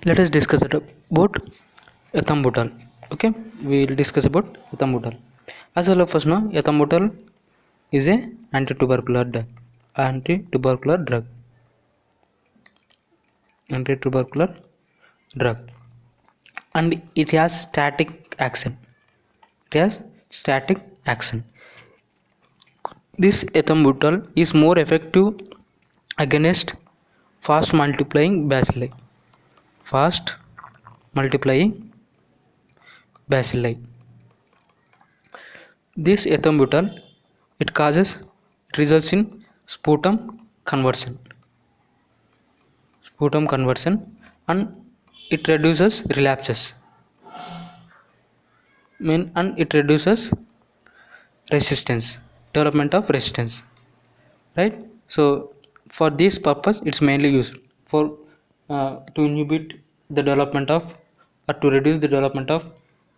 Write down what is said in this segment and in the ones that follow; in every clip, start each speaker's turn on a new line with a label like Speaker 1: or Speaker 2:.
Speaker 1: Let us discuss about ethambutol. Okay, we will discuss about ethambutol. As all of us know, ethambutol is a anti-tubercular drug. Anti-tubercular drug. Anti-tubercular drug, and it has static action. It has static action. This ethambutol is more effective against fast multiplying bacilli. Fast multiplying bacilli. This ethambutol it results in sputum conversion, and it reduces relapses. And it reduces resistance, development of resistance, right? So for this purpose, it's mainly used for to inhibit the development of, or to reduce the development of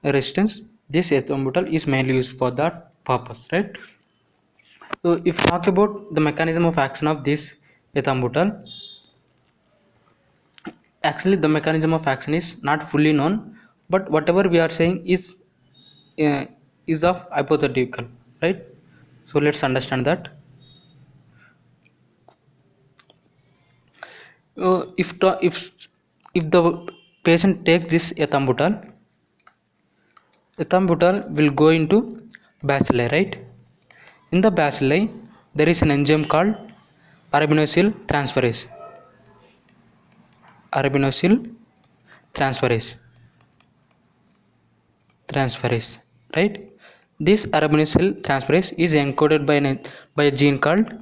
Speaker 1: resistance. This ethambutol is mainly used for that purpose, right? So if talk about the mechanism of action of this ethambutol, actually the mechanism of action is not fully known, but whatever we are saying uh, is of hypothetical, right? So let's understand that. If the patient takes this ethambutol will go into bacilli, right? In the bacilli there is an enzyme called arabinosyl transferase. Arabinosyl transferase, right? This arabinosyl transferase is encoded by a gene called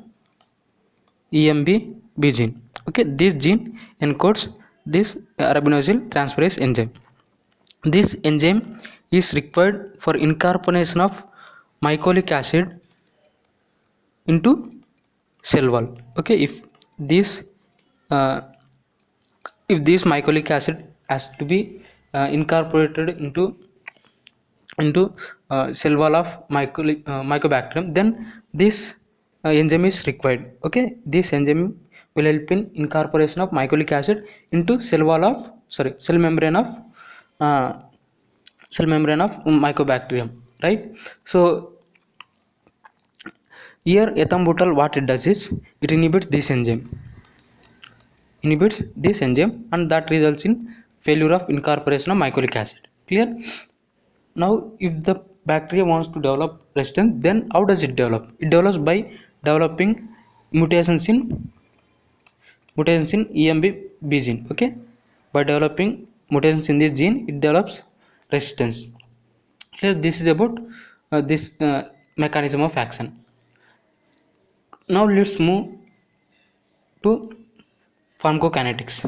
Speaker 1: EMB gene. Okay, this gene encodes this arabinosyl transferase enzyme. This enzyme is required for incorporation of mycolic acid into cell wall. Okay, uh, if this mycolic acid has to be incorporated into cell wall of mycobacterium, then this enzyme is required. Okay, this enzyme will help in incorporation of mycolic acid into cell membrane of uh, mycobacterium, right? So here ethambutol, what it does is it inhibits this enzyme, and that results in failure of incorporation of mycolic acid. Clear? Now if the bacteria wants to develop resistance, then how does it develop? It develops by developing mutations in EMB gene. Okay, by developing mutations in this gene, it develops resistance. Clear? This is about this mechanism of action. Now let's move to pharmacokinetics.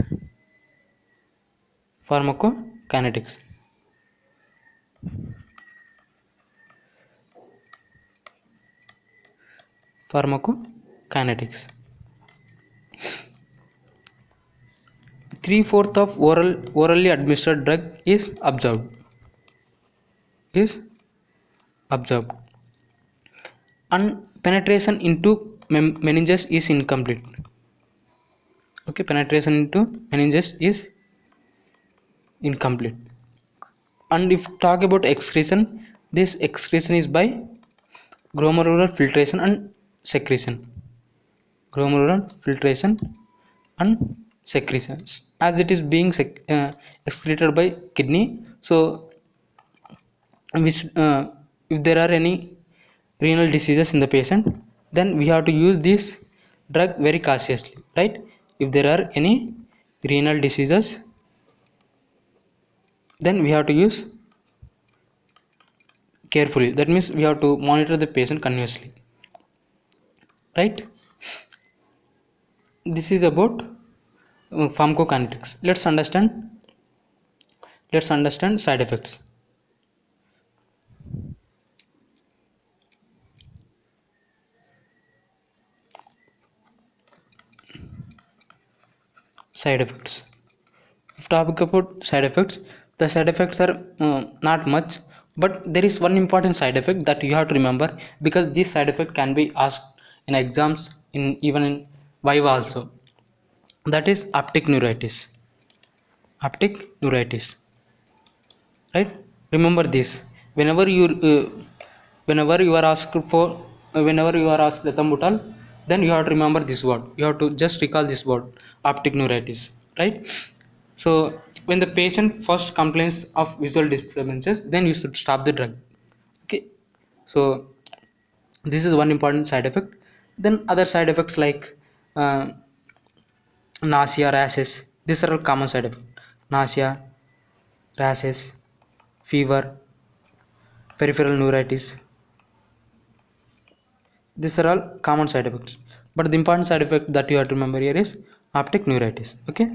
Speaker 1: Pharmacokinetics. Pharmacokinetics. 3/4 of orally administered drug is absorbed. And penetration into meninges is incomplete. Okay, penetration into meninges is incomplete. And if talk about excretion, this excretion is by glomerular filtration and secretion. As it is being excreted by kidney, so if there are any renal diseases in the patient, then we have to use this drug very cautiously, right? If there are any renal diseases, then we have to use carefully. That means we have to monitor the patient continuously, right? This is about pharmacokinetics. Let's understand side effects. If topic about side effects, the side effects are not much, but there is one important side effect that you have to remember, because this side effect can be asked in exams, even in viva also. That is optic neuritis. optic neuritis, right? Remember this. whenever you uh, whenever you are asked for whenever you are asked ethambutol, then you have to remember this word. You have to just recall this word, optic neuritis, right? So when the patient first complains of visual disturbances, then you should stop the drug. Okay, so this is one important side effect. Then other side effects like uh, nausea, rashes, these are all common side effects. Nausea, rashes, fever, peripheral neuritis, these are all common side effects. But the important side effect that you have to remember here is optic neuritis. Okay,